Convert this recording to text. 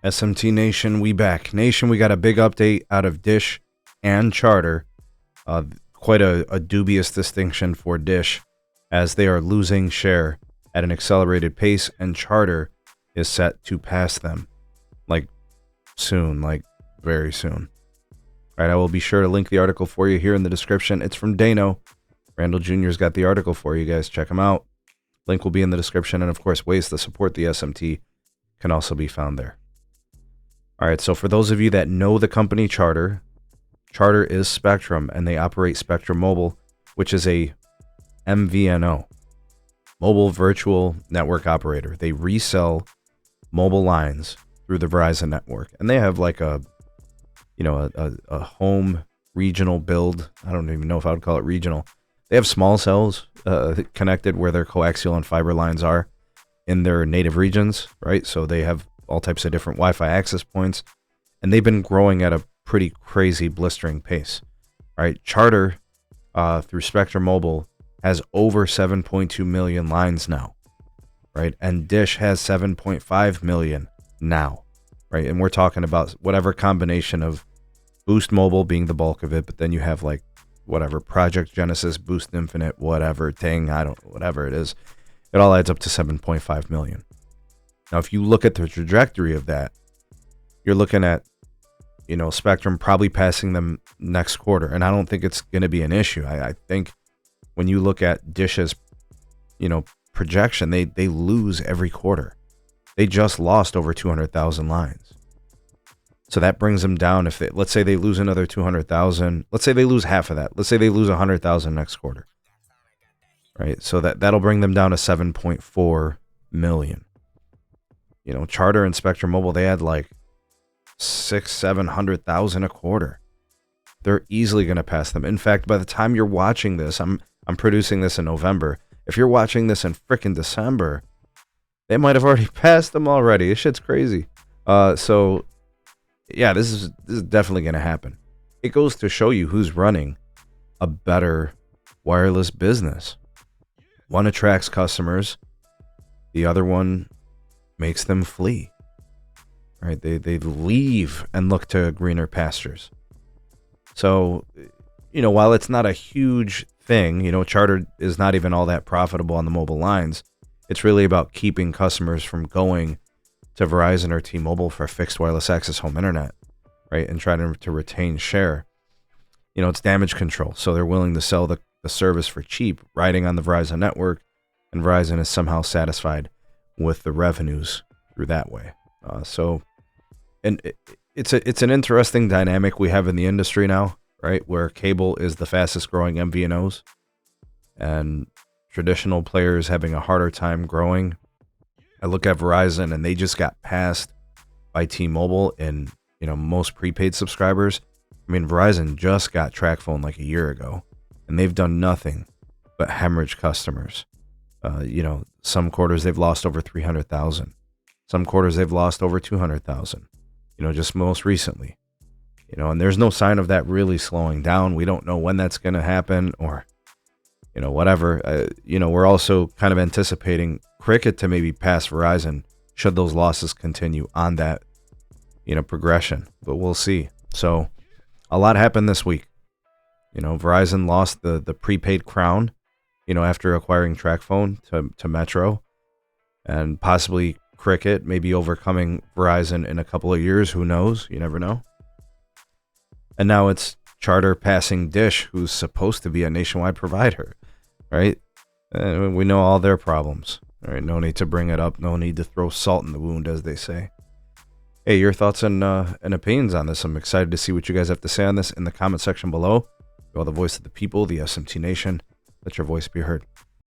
SMT Nation, we back. Nation, we got a big update out of Dish and Charter. Quite a dubious distinction for Dish, as they are losing share at an accelerated pace, and Charter is set to pass them. Like, soon, like, very soon. All right, I will be sure to link the article for you here in the description. It's from Dano. Randall Jr.'s got the article for you guys. Check him out. Link will be in the description, and of course, ways to support the SMT can also be found there. All right, so for those of you that know the company Charter, Charter is Spectrum, and they operate Spectrum Mobile, which is a MVNO, mobile virtual network operator. They resell mobile lines through the Verizon network, and they have like a home regional build. I don't even know if I would call it regional. They have small cells connected where their coaxial and fiber lines are in their native regions, right? So they have all types of different Wi-Fi access points, and they've been growing at a pretty crazy, blistering pace, right? Charter, through Spectrum Mobile, has over 7.2 million lines now, right? And Dish has 7.5 million now, right? And we're talking about whatever combination of Boost Mobile being the bulk of it, but then you have like whatever Project Genesis, Boost Infinite, whatever thing, whatever it is, it all adds up to 7.5 million. Now, if you look at the trajectory of that, you're looking at, Spectrum probably passing them next quarter. And I don't think it's going to be an issue. I think when you look at Dish's, projection, they lose every quarter. They just lost over 200,000 lines. So that brings them down. Let's say they lose another 200,000. Let's say they lose half of that. Let's say they lose 100,000 next quarter. Right? So that'll bring them down to 7.4 million. Charter and Spectrum Mobile, they had like 600,000-700,000 a quarter. They're easily going to pass them. In fact, by the time you're watching this, I'm producing this in November. If you're watching this in frickin' December, they might have already passed them already. This shit's crazy. So yeah, this is definitely going to happen. It goes to show you who's running a better wireless business. One attracts customers, the other one makes them flee. Right? They leave and look to greener pastures. So, while it's not a huge thing, Charter is not even all that profitable on the mobile lines. It's really about keeping customers from going to Verizon or T-Mobile for fixed wireless access home internet, right? And trying to retain share. It's damage control. So they're willing to sell the service for cheap, riding on the Verizon network, and Verizon is somehow satisfied with the revenues through that way. It's an interesting dynamic we have in the industry now, right? Where cable is the fastest growing MVNOs, and traditional players having a harder time growing. I look at Verizon, and they just got passed by T-Mobile in most prepaid subscribers. I mean, Verizon just got TracFone like a year ago, and they've done nothing but hemorrhage customers. Some quarters they've lost over 300,000. Some quarters they've lost over 200,000. Just most recently. And there's no sign of that really slowing down. We don't know when that's going to happen, or whatever. We're also kind of anticipating Cricket to maybe pass Verizon should those losses continue on that progression, but we'll see. So a lot happened this week. Verizon lost the prepaid crown after acquiring TracFone to Metro, and possibly Cricket maybe overcoming Verizon in a couple of years. Who knows? You never know. And now it's Charter passing Dish, who's supposed to be a nationwide provider, right? And we know all their problems. All right, no need to bring it up. No need to throw salt in the wound, as they say. Hey, your thoughts and opinions on this? I'm excited to see what you guys have to say on this in the comment section below. You are the voice of the people, the SMT Nation. Let your voice be heard.